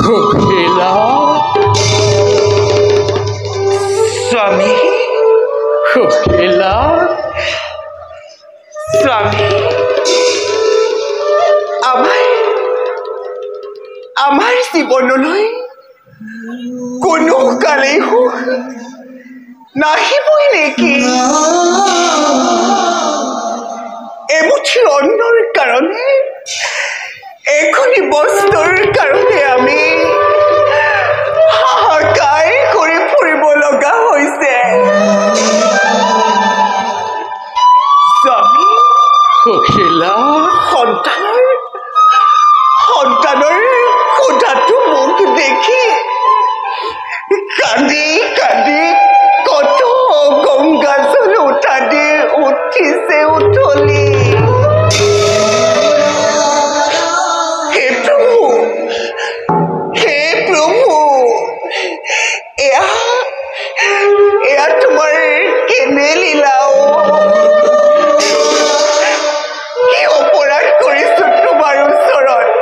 কোকিলা স্বামী কোকিলা স্বামী আমাৰ জীৱনলৈ কোনো কালেই সুখ নাহিবই নেকি? এমুঠি অন্নৰ কাৰণে, এখনি বস্ত্ৰৰ কাৰণে আমি হাহাকাৰ কৰি ফুৰিব লগা হৈছে। স্বামী কোকিলা সন্তানৰ কোঠাটো মোক দেখি কান্দি কান্দি কত গংগাজল উঠিছে উঠলি। হে প্ৰভু, এয়া তোমাৰ কেনে লীলাও। কি অপৰাধ কৰিছো তোমাৰ ওচৰত,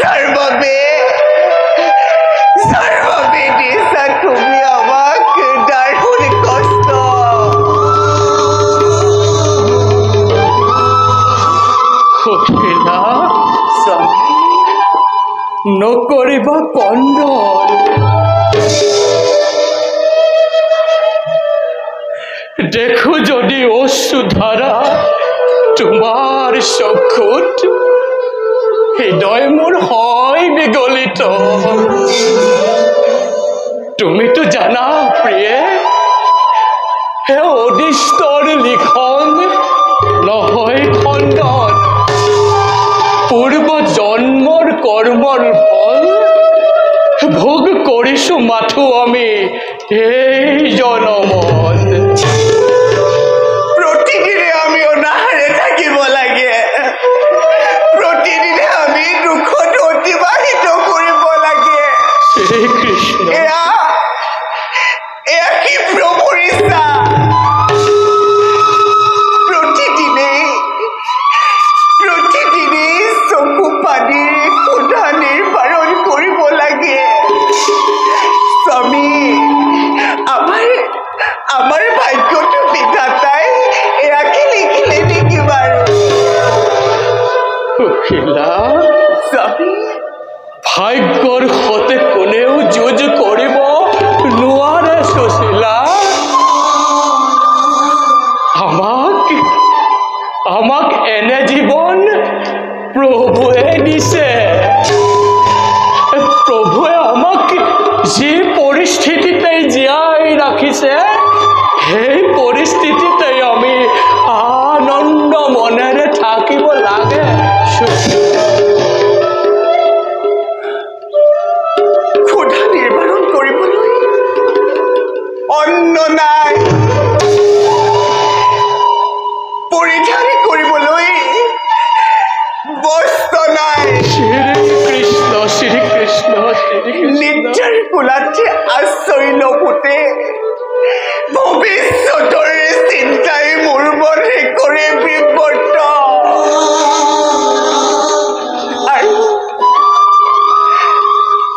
যাৰ বাবে দিছা তুমি আমাক দাৰুণ কষ্ট। কোকিলা নকৰিবা কন্দন, দেখো যদি অশ্ৰুধাৰা তোমাৰ চকুত, হৃদয় মোৰ হয় বিগলিত। তুমিতো জানা প্ৰিয়ে, হে অদৃষ্টৰ লিখন নহয় খণ্ডন, পূৰ্ব জন্মৰ কৰ্মৰ ফল ভোগ কৰিছো মাথো আমি এই জনমত। প্ৰতিদিনে আমি অনাহাৰে থাকিব লাগে, প্ৰতিদিনে আমি দুখত অতিবাহিত কৰিব লাগে। শ্ৰীকৃষ্ণ এয়া কি প্ৰভুৰ ইচ্ছা? প্ৰতিদিনে চকু পানীৰ সোধা নিৰ্বাৰণ কৰিব লাগে। স্বামী, আমাৰ ভাগ্যটো বিধাতাই এয়াকে লিখিলে নেকি বাৰু? কোকিলা স্বামী, ভাগ্যৰ সতে কোনেও যুঁজ কৰিব নোৱাৰে সুশীলা। আমাক এনে জীৱন প্ৰভুৱে দিছে। প্ৰভুৱে আমাক যি পৰিস্থিতিতে জীয়াই ৰাখিছে, সেই পৰিস্থিতিতে আমি আনন্দ মনেৰে থাকিব লাগে। ক্ষুধা নিৰ্বাৰণ কৰিবলৈ অন্ন নাই, পৰিধান কৰিবলৈ বস্ত্ৰ নাই। শ্ৰীকৃষ্ণ নিদ্ৰাৰ কোলাত আশ্ৰয় নভোতে ভৱিষ্যতৰ চিন্তাই মোৰ মনে কৰে বিব্ৰত।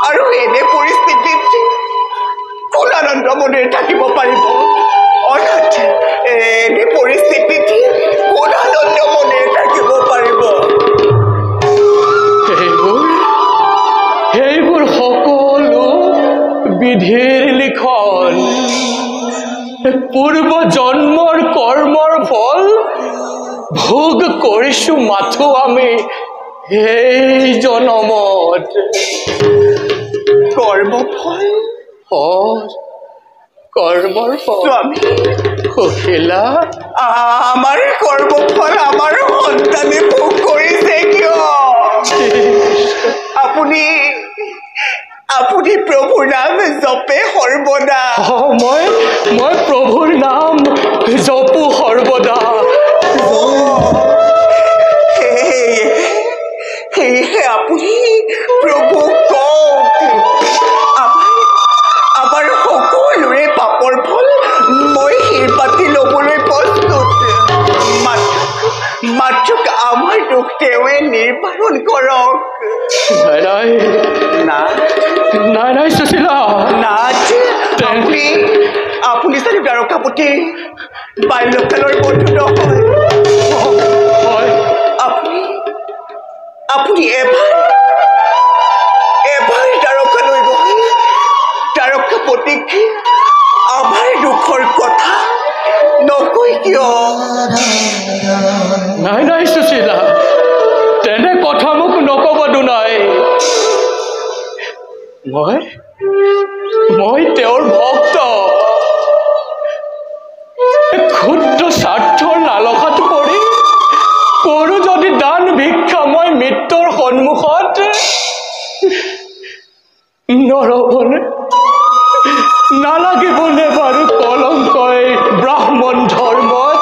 আৰু এনে পৰিস্থিতিত কোন আনন্দ মনেৰে থাকিব পাৰিব? অৰ্থাৎ এনে পৰিস্থিতিত কোন আনন্দ মনেৰে থাকিব পাৰিব? সেইবোৰ সকলো বিধিৰ লিখন, পূৰ্ব জন্মৰ কৰ্মৰ ফল ভোগ কৰিছো মাথো আমি এই জনমত। কৰ্মফল? কৰ্মৰ ফল। স্বামী, কোকিলা আমাৰ কৰ্মফল আমাৰ সন্তানে ভোগ কৰিছে কিয়? আপুনি প্ৰভুৰ নাম জপে সৰ্বদা। মই প্ৰভুৰ নাম জপো সৰ্বদা। সেয়েহে আপুনি প্ৰভুক কওক, আমাৰ সকলোৰে পাপৰ ফল মই শিৰ পাতি ল'বলৈ নিৰ্বাৰণ কৰক। নাই নাই নাথ নাই নাই সুশীলা, নাথ আপুনি আপুনি জানো দ্বাৰকাপতি বাল্যকালৰ বন্ধু নহয়? হয় আপুনি আপুনি এবাৰ দ্বাৰকালৈ গৈ দ্বাৰকাপতিক আমাৰ দুখৰ কথা নকৈ কিয়? নাই নাই সুশীলা, তেনে কথা মোক নকব দুনাই। মই তেওঁৰ ভক্ত। ক্ষুদ্ৰ স্বাৰ্থৰ লালসাত পৰি কৰো যদি দান ভিক্ষা মই মৃত্যুৰ সন্মুখত, নৰবনে নালাগিবনে বাৰু কলংকই ব্ৰাহ্মণ ধৰ্মত?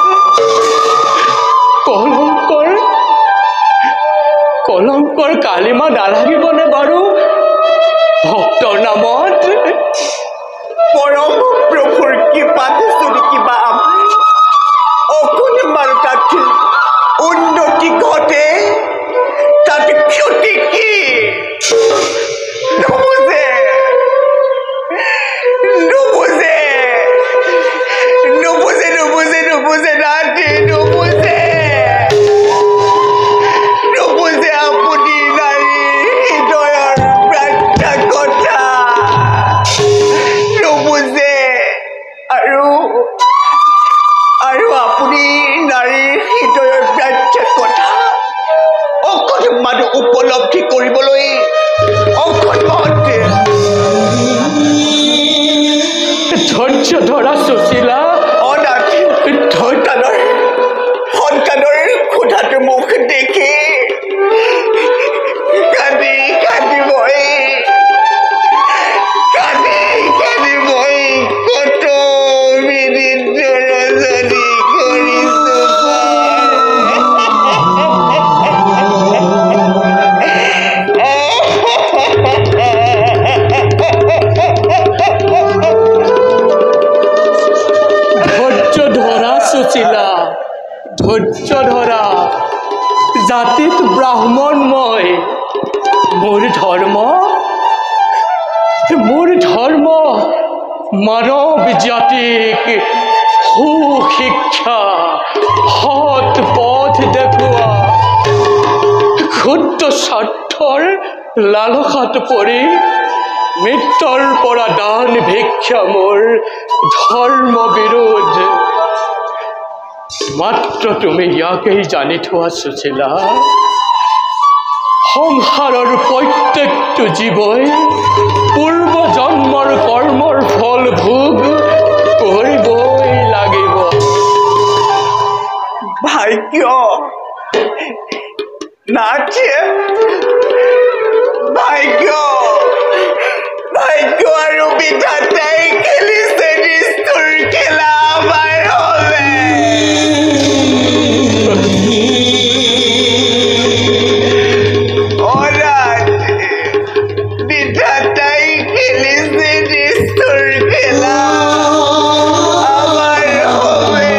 কলংকৰ কালিমা নালাগিবনে বাৰু ভক্তৰ নামত? পৰম প্ৰভুৰ কৃপাত যদি কিবা আমাৰ অকণমান তাত উন্নতি ঘটে, তাত ক্ষতি কি? নুবুজে নাতি, নুবুজে আপুনি নাৰীৰ হৃদয়ৰ ব্যাখ্যা কথা নুবুজে। আৰু আপুনি নাৰীৰ হৃদয়ৰ ব্যাখ্যা কথা অকণমান উপলব্ধি কৰিবলৈ অকণমান ধৈৰ্য ধৰা সুশীলা। সন্তানৰ ক্ষুধাটো মুখ দেখি কান্দি মই কত মিনিট ৰজনী ধৈৰ্য ধৰা। জাতিত ব্ৰাহ্মণ মই, মোৰ ধৰ্ম মানৱ জাতিক সুশিক্ষা সৎ পথ দেখুওৱা। ক্ষুদ্ৰ স্বাৰ্থৰ লালসাত পৰি মৃত্যুৰ পৰা দান ভিক্ষা মোৰ ধৰ্ম বিৰোধ। মাত্ৰ তুমি ইয়াকেই জানি থোৱা সুশীলা, সংসাৰৰ প্ৰত্যেকটো জীৱই পূৰ্ব জন্মৰ কৰ্মৰ ফল ভোগ কৰিবই লাগিব। ভাগ্য নাথ, ভাগ্য আৰু বিধাতাই খেলিছে নিষ্ঠুৰ খেলা আমাৰ হলে। বিধাতাই খেলিছে নিষ্ঠুৰ খেলা আমাৰ হলে।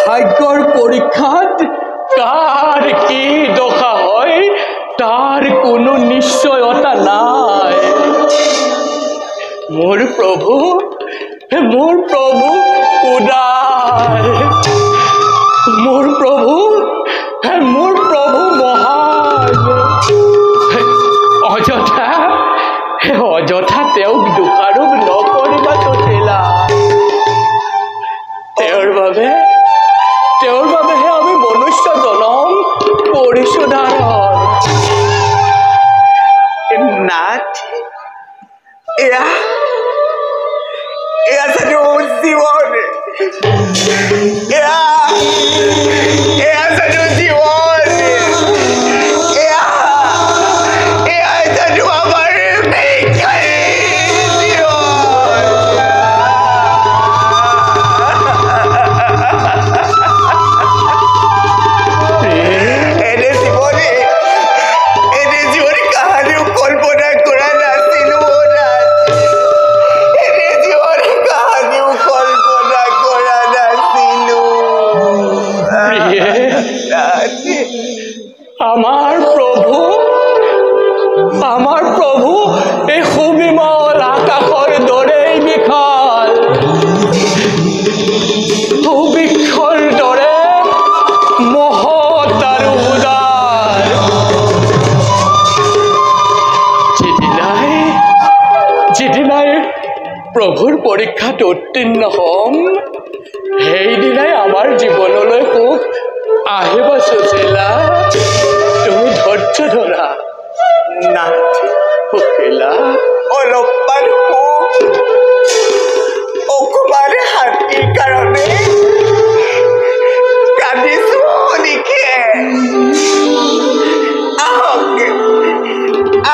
ভাগ্যৰ পৰীক্ষাত কাৰ কি দশা হয় তাৰ কোনো নিশ্চয়তা নাই। মোৰ প্ৰভু উদাৰ, মোৰ প্ৰভু মহান। অযথা তেওঁক দোষাৰোপ নকৰিবা সুশীলা। তেওঁৰ বাবেহে আমি মনুষ্য জনম কৰিছো ধাৰণ। নাথ, এয়া জানো জীৱন, এয়া জানো জীৱন, এয়া জানো আমাৰ ভিক্ষাৰী জীৱন। এনে জীৱনে কাহানিও কল্পনা কৰা নাছিল। প্ৰভুৰ পৰীক্ষাত উত্তীৰ্ণ হ'ম, সেইদিনাই আমাৰ জীৱনলৈ সুখ আহিব। সুশীলা, তুমি ধৈৰ্য ধৰা। নাথ, সুশীলা, অলপমান অকমান শান্তিৰ কাৰণে কান্দিছো নেকি? আহক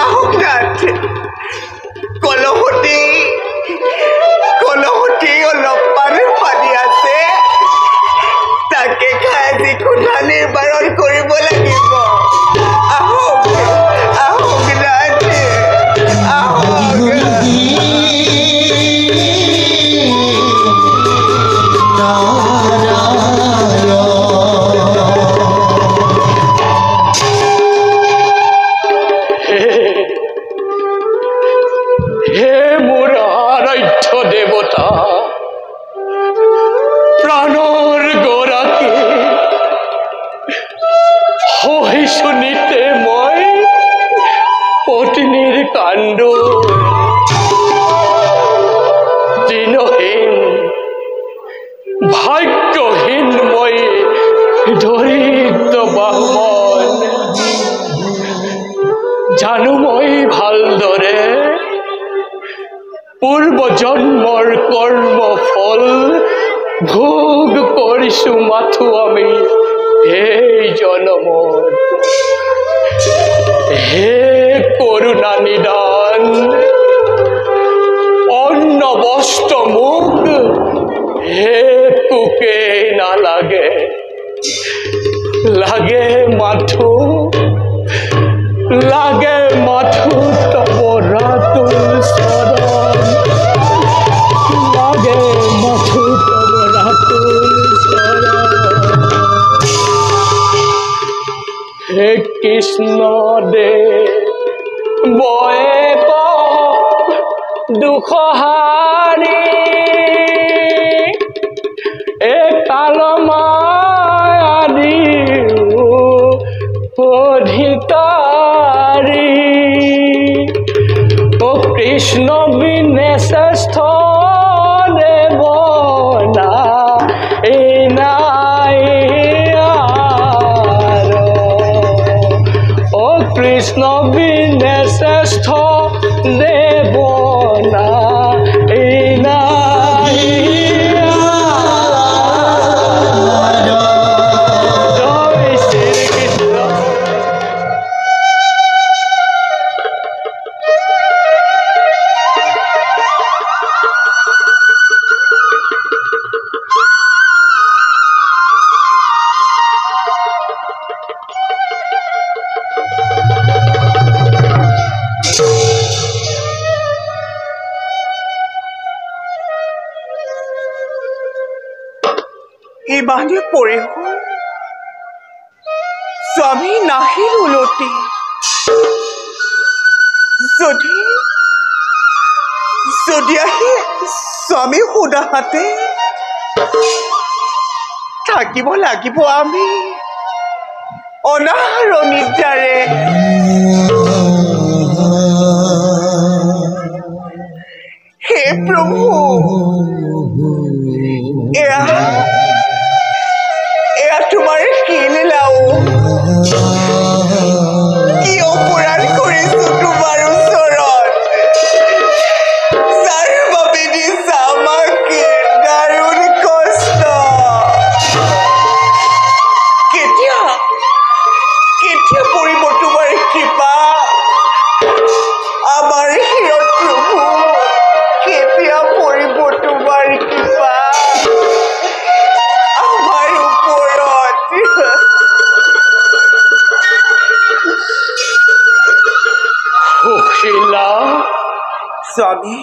আহক নাথ, কলহতে অলপমান পানী আছে, তাকে খাই আজি কোঠা নিৰ্বাৰণ কৰিব লাগিব। আহক আহক নাথ, আহক। হে মোৰ আৰাধ্য দেৱতা, প্ৰাণৰ গৰাকী, সহিষ্ণু নিতে মই পত্নীৰ কাণ্ড, দিনহীন ভাগ্যহীন মই দৰিদ্ৰ বাহন। জানো মই ভালদৰে পূৰ্বজন্মৰ কৰ্ম ফল ভোগ কৰিছো মাথো আমি এই জনমত। হে করুণা নিদান, অন্ন বস্ত্র মুখ হে তোকে না লাগে, লাগে মাথো তব রাতুল শরণ, লাগে মাথো তব রাতুল শরণ। হে কৃষ্ণ দে বয়ে দুখহারি, এ কালমায়াদি অধিকারী, ও কৃষ্ণ বিনে শ্রেষ্ঠ দেব না এই নাই আর, ও কৃষ্ণ বিনে শ্রেষ্ঠ দেব না এই নাই আর। জয় শ্রীকৃষ্ণ। ইমানে পৰে স্বামী নাহিল উলটি, যদি আহি স্বামী সুধা হাতে থাকিব লাগিব আমি অনাহাৰ নিদ্ৰাৰে। হে প্ৰভু, এয়া তোমাৰ কি লীলাও, কি অপৰাধ কৰিছো তোমাৰ ওচৰত, যাৰ বাবে দিছা আমাক দাৰুণ কষ্ট। কেতিয়া পৰিব তোমাৰ কৃপা আমাৰ শিৰত প্ৰভু, কেতিয়া পৰিব তোমাৰ কৃপা আমাৰ ওপৰত। সুশীলা, স্বামী,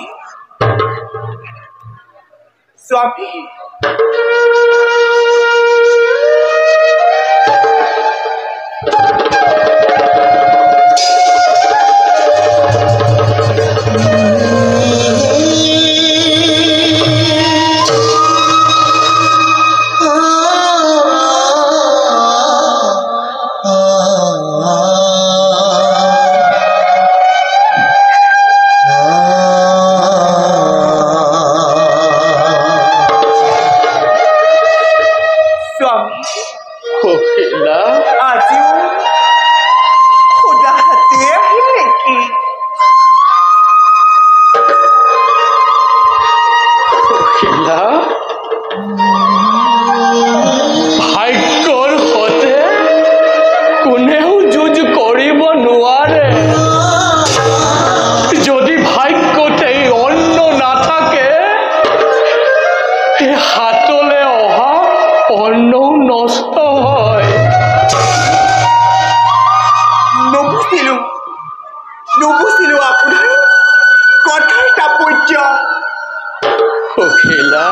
সখিলা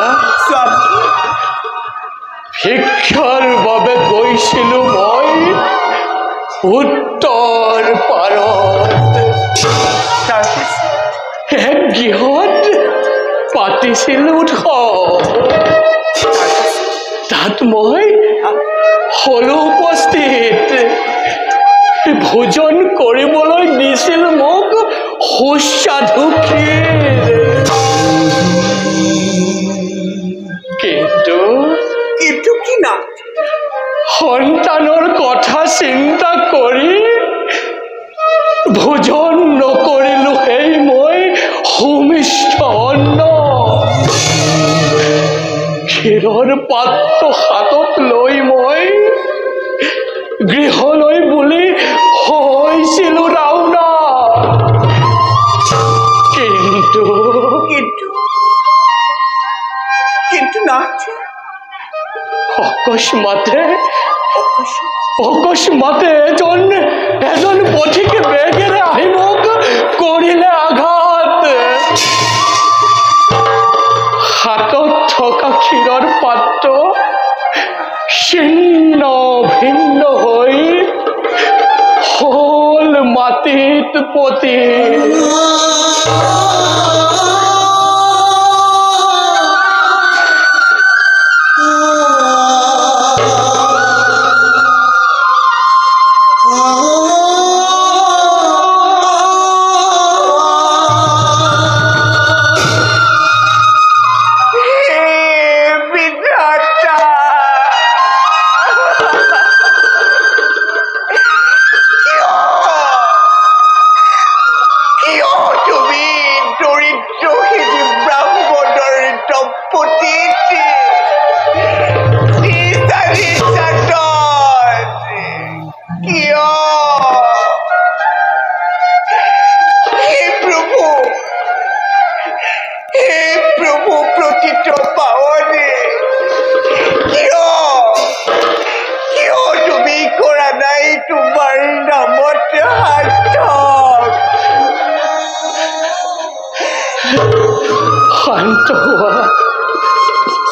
স্বামী শিক্ষাৰ বাবে গৈছিলো মই উত্তৰ পাৰত তাৰপিছত এক গৃহত পাতিছিলো উৎসৱ তাত মই হলো উপস্থিত ভোজন কৰিবলৈ দিছিল মোক সুস্বাদু ক্ষীৰ কিন্তু কিন্তু কি না সন্তানৰ কথা চিন্তা কৰি ভোজন নকৰিলো সেই মই সুমিষ্ট অন্ন ক্ষীৰৰ পাত্ৰ হাতত লৈ মই গৃহলৈ বুলি হৈছিলো ৰাওনা কিন্তু কিন্তু কিন্তু নাথ অকস্মাতে অকস্মাত এজন পথিকে বেগেৰে আহি মোক কৰিলে আঘাত হাতত থকা ক্ষীৰৰ পাত্ৰ ছিন্ন ভিন্ন হৈ হল মাটিত পতি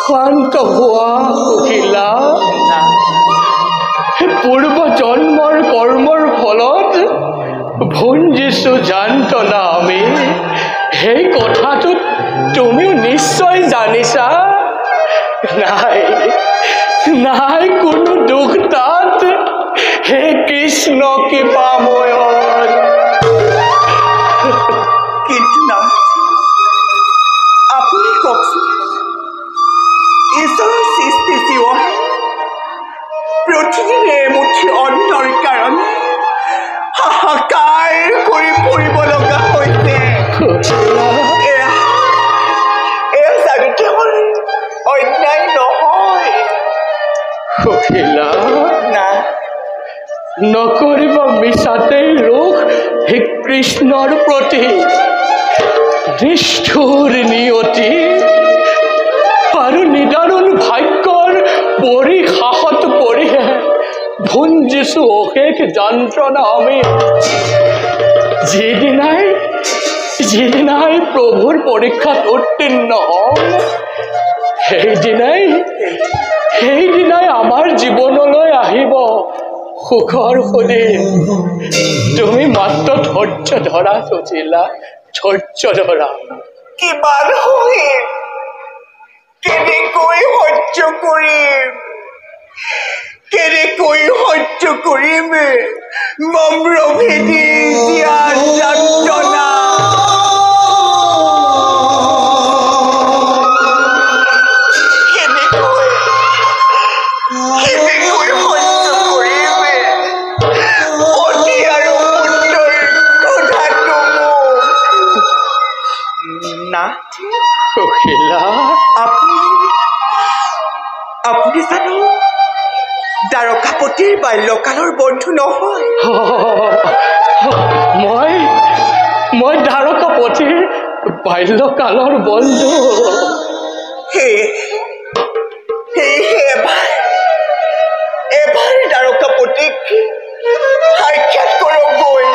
শান্ত হোৱা সখিলা পূৰ্ব জন্মৰ কৰ্মৰ ফলত ভুঞ্জিছো যান্ত্ৰণা আমি সেই কথাটো তুমিও নিশ্চয় জানিছা নাই নাই কোনো দুখ তাত হে কৃষ্ণ কৃপাময় কিন্তু না আপুনি কওকচোন ঈশ্বৰৰ সৃষ্টি জীৱ প্ৰতিদিনে এমুঠি অন্নৰ কাৰণে হাহাকাৰ কৰি ফুৰিব লগা হৈছে এয়া জানো কেৱল অন্যায় নহয় সখিলা না নকৰিবা মিছাতেই লোক হে কৃষ্ণৰ প্ৰতি নিষ্ঠুৰ নিয়তি আৰু নিদাৰুণ ভাগ্যৰ পৰিহাসত পৰিহে ভুঞ্জিছো অশেষ যন্ত্ৰণা আমি যিদিনাই প্ৰভুৰ পৰীক্ষাত উত্তীৰ্ণ হম সেইদিনাই আমাৰ জীৱনলৈ আহিব সুখৰ সুদিন তুমি মাত্ৰ ধৈৰ্য ধৰা সুশীলা ধৈৰ্য ধৰা কিমান সহিম কেনেকৈ সহ্য কৰিম নম্ৰভেদী দিয়া যন্ত্ৰণা কেনেকৈ সহ্য কৰিম পতি আৰু পুত্ৰৰ ক্ৰোধাটো মোক নাথ সখিলা আপুনি জানো দ্বাৰকাপতিৰ বাল্যকালৰ বন্ধু নহয় মই দ্বাৰকাপতিৰ বাল্যকালৰ বন্ধু সেয়েহে এবাৰ দ্বাৰকাপতিক সাক্ষাৎ কৰকগৈ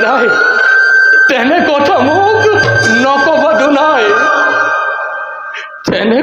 নাই তেনে কথা মোক নকবা দুনাই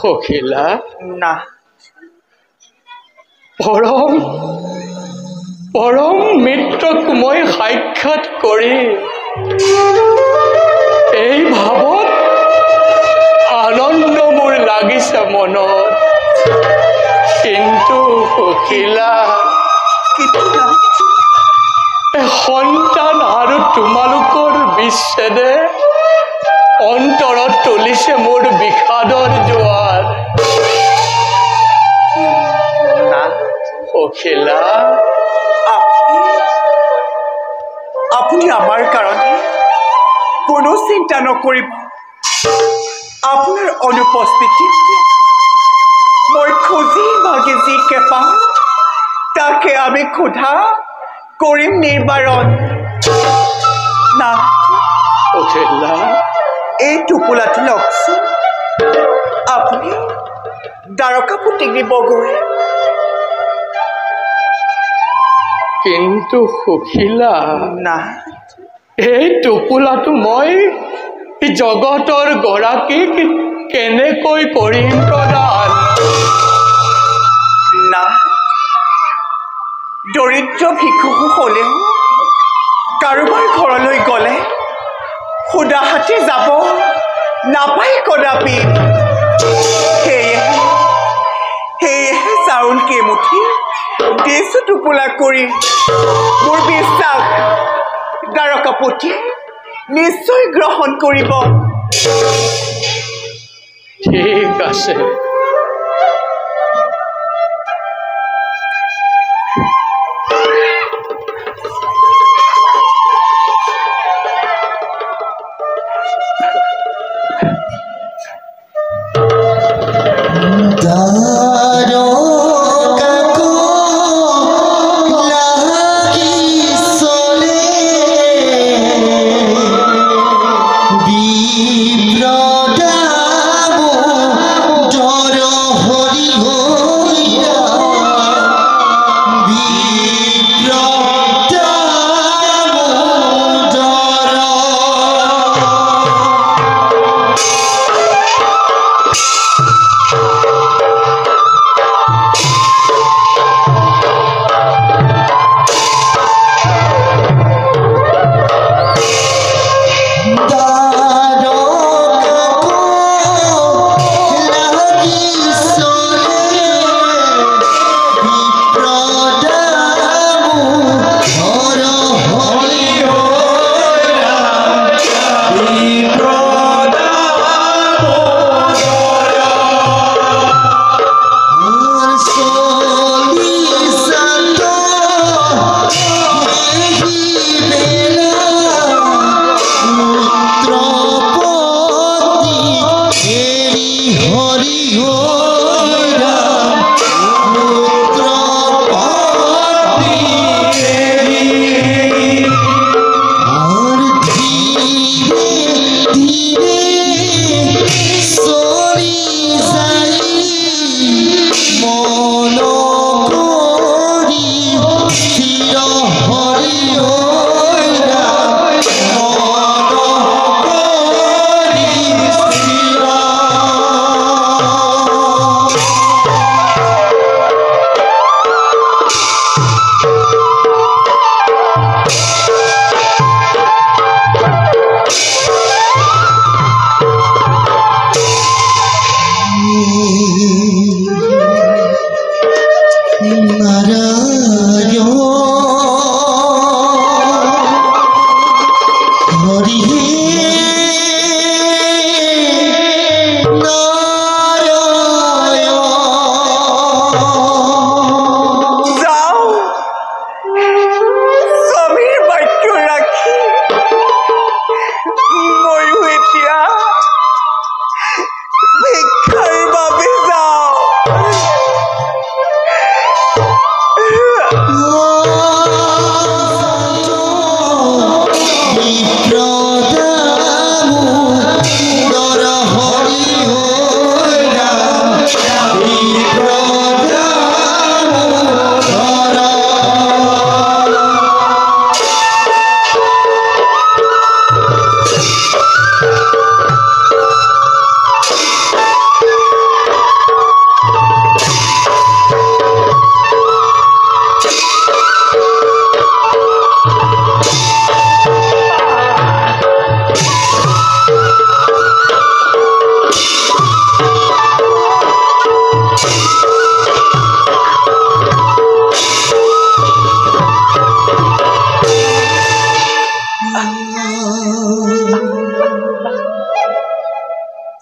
সখিলা না পৰম পৰম মিত্ৰক মই সাক্ষাৎ কৰি এই ভাৱত আনন্দ মোৰ লাগিছে মনত কিন্তু সখিলা সন্তান আৰু তোমালোকৰ বিচ্ছেদে অন্তৰত তুলিছে মোৰ বিষাদৰ জোৱাৰ সখিলা আপুনি আমাৰ কাৰণে কোনো চিন্তা নকৰিব আপোনাৰ অনুপস্থিতিত মই খুজি ভাগি যি কেঁপা তাকে আমি ক্ষুধা কৰিম নিৰ্বাৰণ না সখিলা এই টোপোলাটো লওকচোন আপুনি দ্বাৰকা পুতিক দিবগৈ কিন্তু সখিলা না এই টোপোলাটো মই জগতৰ গৰাকীক কেনেকৈ কৰিম প্ৰদান না দৰিদ্ৰ ভিক্ষুক হ'লেও কাৰোবাৰ ঘৰলৈ গ'লে সুদা হাতে যাব নাপায় কদাপি সেয়েহে চাউল কেইমুঠি দিছো টোপোলা কৰি মোৰ বিশ্বাস দ্বাৰকাপতিয়ে নিশ্চয় গ্ৰহণ কৰিব ঠিক আছে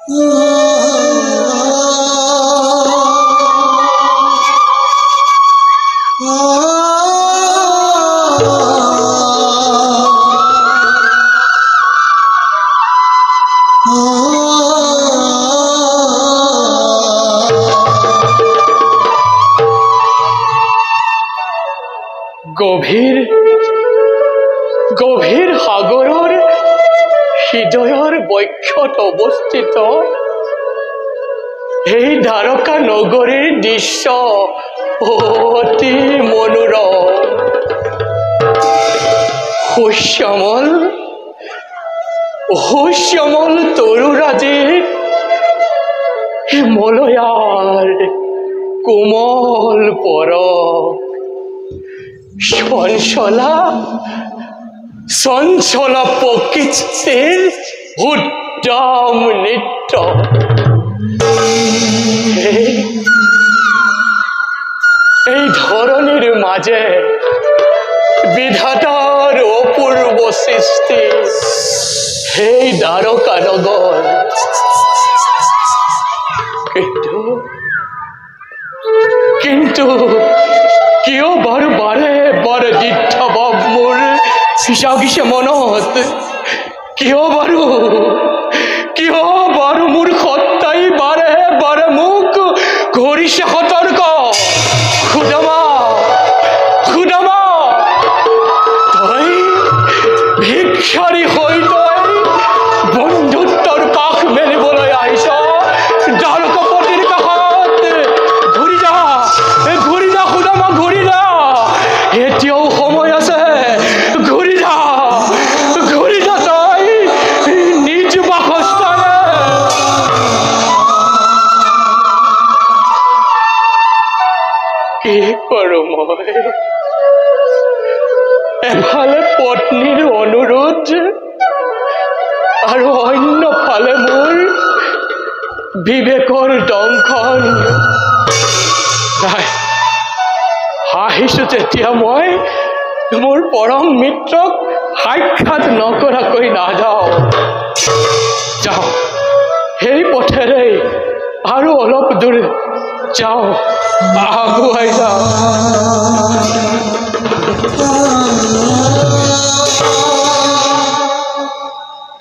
গভীৰ গভীৰ সাগৰৰ হৃদয়ৰ বক্ষত অৱস্থিত এই দ্বাৰকা নগৰীৰ দৃশ্য অতি মনোৰম। সুশ্যামল তৰুৰাজিৰ হিমালয়াৰ কোমল পৰশ, চঞ্চলা প্ৰকৃতিৰ উদ্যম নৃত্য। এই ধৰণীৰ মাজে বিধাতাৰ অপূৰ্ব সৃষ্টি সেই দ্বাৰকা নগৰ। কিন্তু কিয় বাৰু বাৰে বাৰে দীৰ্ঘভাৱ মোৰ জাগিছে মনত? কিয় বাৰু মোৰ সত্তাই বাৰে বাৰে মোক কৰিছে সতৰ্ক? খুদামা তই ভিক্ষাৰী হৈ তই বন্ধুত্বৰ কাষ মেলিবলৈ আহিছ দ্বাৰকাপতিৰ কাষত। ঘূৰি যা খুদামা, ঘূৰি যা, এতিয়াও সময় আছে। ঘূৰি যা তই নিজ বাসস্থানে। কি কৰোঁ মই? এফালে পত্নীৰ অনুৰোধ আৰু অন্য ফালে মোৰ বিবেকৰ দংশন। আহিছোঁ যেতিয়া মই মোৰ পৰম মিত্ৰক সাক্ষাৎ নকৰাকৈ নাযাওঁ। যাওঁ সেই পথেৰে আৰু অলপ দূৰ যাওঁ, আগুৱাই যাওঁ।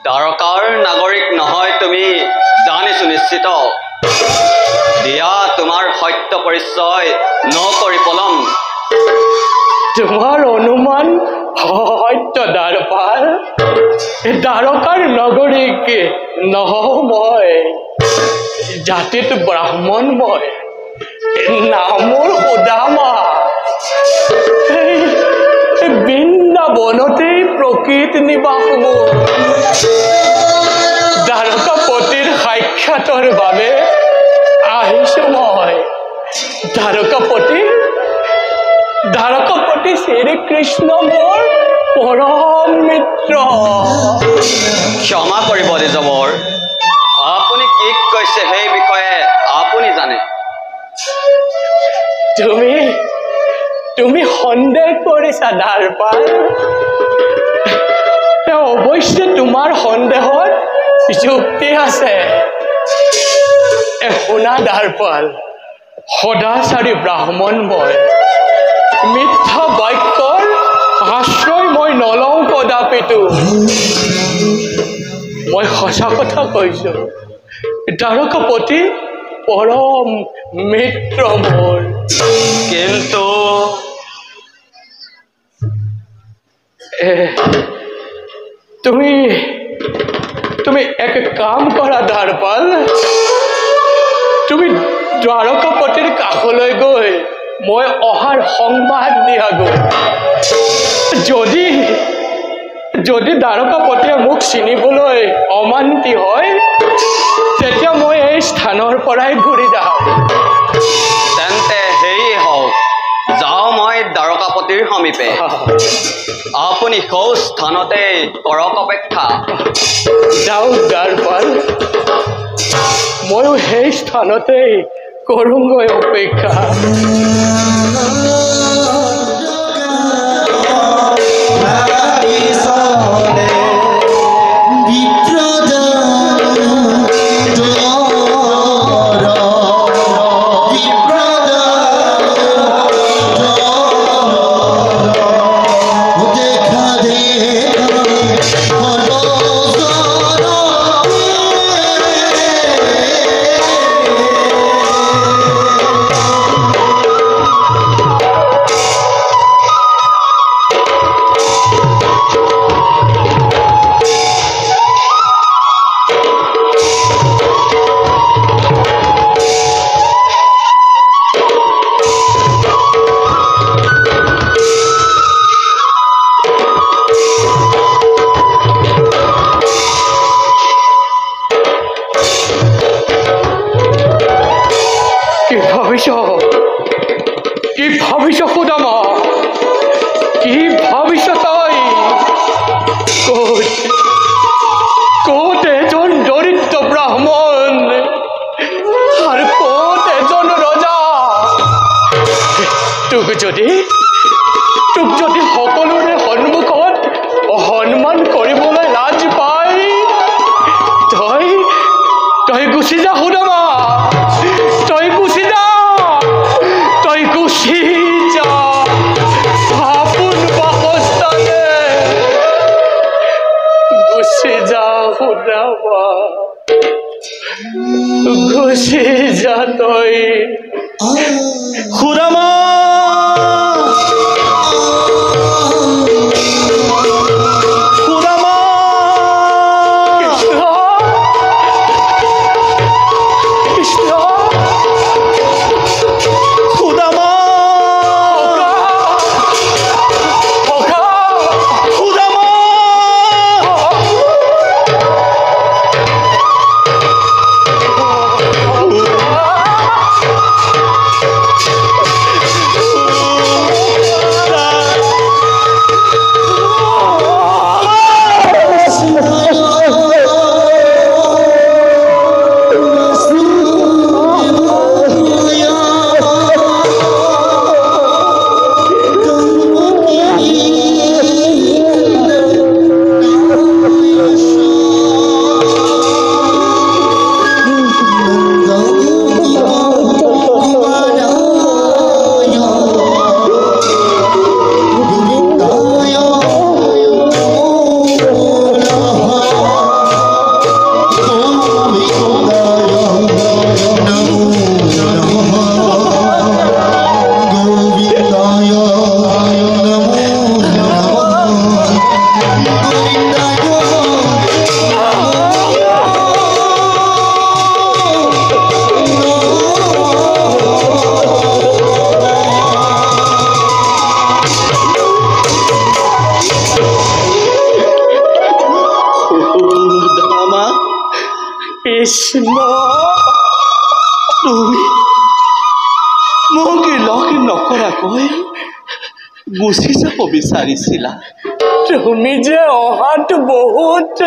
দ্বাৰকাৰ নাগৰিক নহয় তুমি জানিছো নিশ্চিত। দিয়া তোমাৰ সত্য পৰিচয় নকৰি পলম। তোমাৰ অনুমান সত্য দ্বাৰপাল। দ্বাৰকাৰ নগৰীক নহওঁ মই, জাতিত ব্ৰাহ্মণ মই, নামৰ সুদামা। বৃন্দাবনতেই প্ৰকৃত নিবাস মোৰ। দ্বাৰকাপতিৰ সাক্ষাতৰ বাবে আহিছো মই। দ্বাৰকাপতি শ্ৰীকৃষ্ণ মোৰ পৰম মিত্ৰ। ক্ষমা কৰিব নিজমৰ, আপুনি কি কৈছে সেই বিষয়ে আপুনি জানে। তুমি সন্দেহ কৰিছা দ্বাৰপাল। অৱশ্যে তোমাৰ সন্দেহত যুক্তি আছে। শুনা দ্বাৰপাল, সদাচাৰী ব্ৰাহ্মণ মই, মিথ্যা বাক্যৰ আশ্ৰয় মই নলওঁ কদাপিতো। মই সঁচা কথা কৈছো, দ্বাৰকাপতি পৰম মিত্ৰ মোৰ। কিন্তু তুমি এক কাম কৰা দ্বাৰপাল, তুমি দ্বাৰকাপতিৰ কাষলৈ গৈ মই অহাৰ সংবাদ দিয়া গৈ। যদি দ্বাৰকাপতিয়ে মোক চিনিবলৈ অমান্তি হয়, তেতিয়া মই এই স্থানৰ পৰাই ঘূৰি যাওঁ। তেন্তে সেয়ে হওক, যাওঁ মই দ্বাৰকাপতিৰ সমীপে। আপুনি সৌ স্থানতে কৰক অপেক্ষা। যাওক দ্বাৰপাল, ময়ো সেই স্থানতেই কৰোঁগৈ অপেক্ষা। বিপ্ৰদ কি ভাবিছ সুদামা? কি ভাবিছ তই? ক'ত এজন দৰিদ্ৰ ব্ৰাহ্মণ আৰু ক'ত এজন ৰজা? তোক যদি সকলোৰে সন্মুখত সন্মান কৰিবলৈ লাজ পাই তই গুচি যা সুদামা, তই গুচি যা আপোন বাসস্থানে গুচি যা সুদামা, গুচি যা তই সুদামা। কৃষ্ণ, তুমি মোক লগ নকৰাকৈ গুচি যাব বিচাৰিছিলা। তুমি যে অহাত বহুত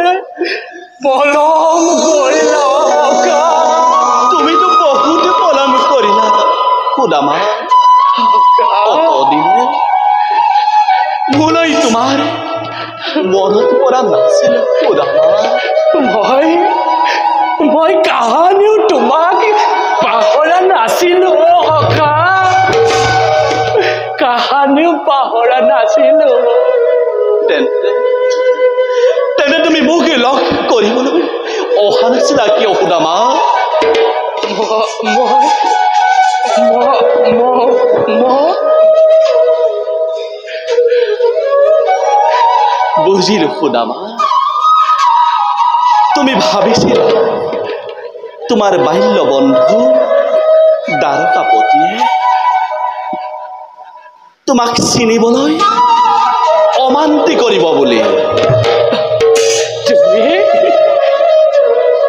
পলম কৰিলা। তুমিতো বহুত পলম কৰিলা সুদামা। অতদিনে মোলৈ তোমাৰ মনত পৰা নাছিল সুদামা। মই কাহানিও তোমাক পাহৰা নাছিলো সখা, কাহানিও পাহৰা নাছিলো। তেনে তুমি মোক লগ কৰিবলৈ অহা নাছিলা কিয় সুদামা? বুজিলো সুদামা, তুমি ভাবিছিলা তোমাৰ বাল্য বন্ধু দ্বাৰকাপতিয়ে তোমাক চিনিবলৈ অমান্তি কৰিব বুলি।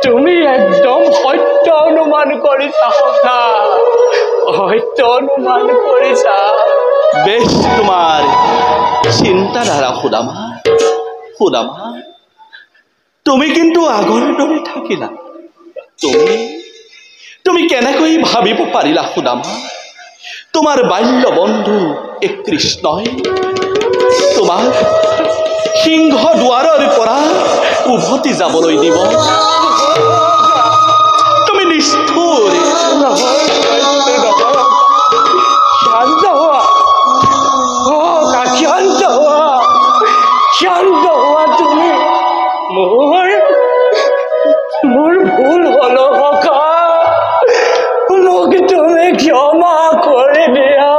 তুমি একদম সত্য অনুমান কৰিছা সখা, সত্য অনুমান কৰিছা। বেশ তোমাৰ চিন্তাধাৰা সুদামা। সুদামা, তুমি কিন্তু আগৰ দৰে থাকিলা। তুমি কেনেকৈ ভাবিব পাৰিলা সুদামা তোমাৰ বাল্য বন্ধু এক কৃষ্ণই তোমাক সিংহ দুৱাৰৰ পৰা উভতি যাবলৈ দিব? তুমি নিষ্ঠুৰ। শান্ত হোৱা তুমি। মোৰ ভুল হল সখা, মোক তুমি ক্ষমা কৰি দিয়া।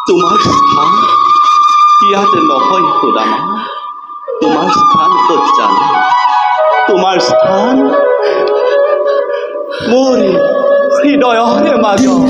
তোমাৰ স্থান ইয়াতে নহয় সুদামা। তোমাৰ স্থান ক'ত জানা? তোমাৰ স্থান মোৰ হৃদয়ৰে মাজত।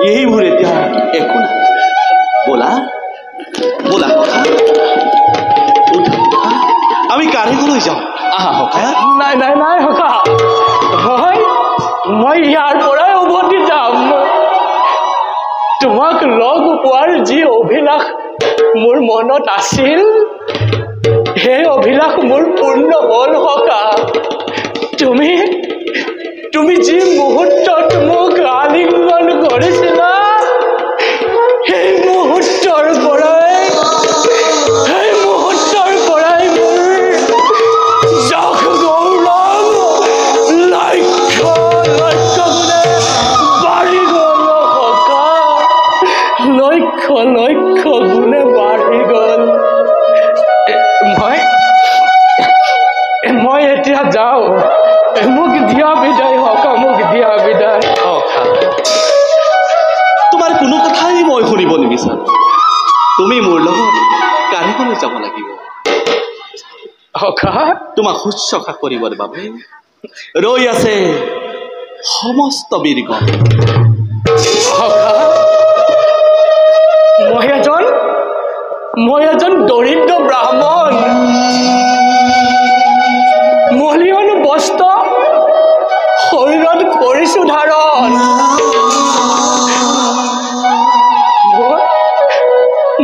এইবোৰ এতিয়া একো নাই ব'লা ব'লা সখা উঠা সখা আমি কাৰেঙলৈ যাওঁ আহা সখা নাই নাই নাই সখা মই ইয়াৰ পৰাই উভতি যাম তোমাক লগ পোৱাৰ যি অভিলাষ মোৰ মনত আছিল সেই অভিলাষ মোৰ পূৰ্ণ হ'ল সখা তুমি যি মুহূৰ্তত মোক আলিংগন কৰিছিলা সেই মুহূৰ্তৰ পৰাই মোৰ যশ গৌৰৱ লক্ষ্য গুণে বাঢ়ি গ'ল সখা লক্ষ্য গুণে বাঢ়ি গ'ল মই এতিয়া যাওঁ মোক দিয়া বিদায় সখা মোক দিয়া বিদায় সখা তোমাৰ কোনো কথাই মই শুনিব নিবিচাৰোঁ তুমি মোৰ লগত কাৰেঙলৈ যাব লাগিব সখা তোমাক শুশ্ৰূষা কৰিবৰ বাবে ৰৈ আছে সমস্ত বীৰগণ সখা মই এজন দৰিদ্ৰ ব্ৰাহ্মণ মলিয়ন বস্ত্ৰ শৰীৰত কৰিছো ধাৰণ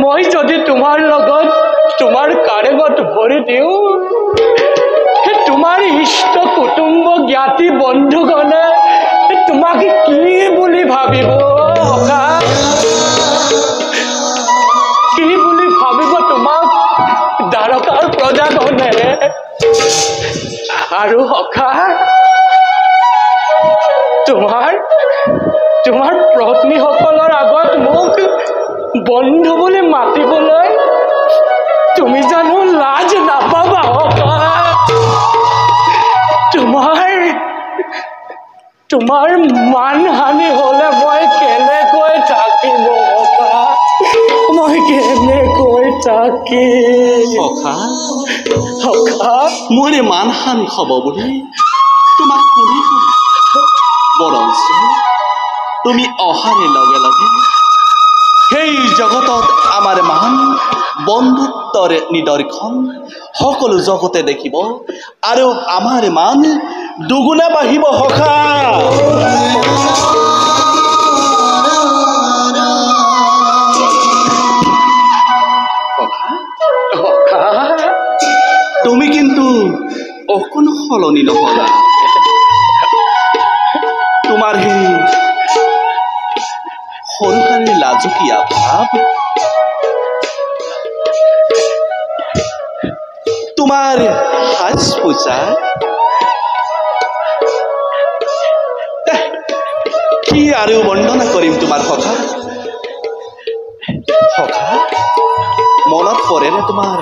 মই যদি তোমাৰ লগত তোমাৰ কাৰেঙত ভৰি দিওঁ তোমাৰ ইষ্ট কুটুম্ব জ্ঞাতি বন্ধুগণে তোমাক কি বুলি ভাবিব সখা কি বুলি ভাবিব তোমাক দ্বাৰকাৰ প্ৰজাগণে আৰু সখা তোমাৰ পত্নীসকলৰ আগত মোক বন্ধু বুলি মাতিবলৈ তুমি জানো লাজ নাপাবা সখা তোমাৰ মানহানি হলে মই কেনেকৈ থাকিম সখা মই কেনেকৈ থাকিম সখা মোৰে মানহানি হ'ব বুলি তোমাক কোনে বৰঞ্চ তুমি অহাৰে লগে লগে সেই জগতত আমাৰ মান বন্ধুত্বৰ নিদৰ্শন সকলো জগতে দেখিব আৰু আমাৰ মান দুগুণে বাঢ়িব সখা তুমি কিন্তু অকণো সলনি নহলা তোমাৰ সেই সৰুকাৰে লাজকীয়া ভাৱ তোমাৰ সাজ পোছাক কি আৰু বৰ্ণনা কৰিম তোমাৰ সখা মনত পৰেনে তোমাৰ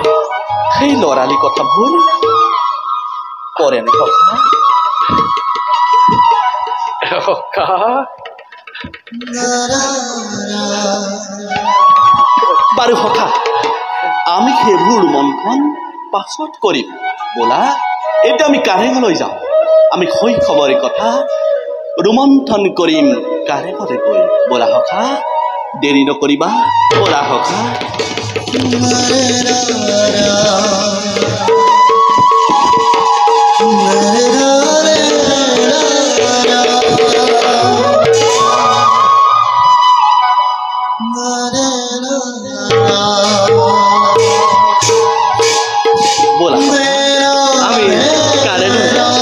সেই ল'ৰালি কথাবোৰ পৰেনে সখা বাৰু সখা আমি সেইবোৰ মন্থন পাছত কৰিম ব'লা এতিয়া আমি কাৰেঙলৈ যাওঁ আমি শৈশৱৰে কথা ৰোমন্থন কৰিম কাৰেঙলৈ গৈ ব'লা সখা দেৰি নকৰিবা ব'লা সখা ব'লা আমি কাৰেঙলৈ যাওঁ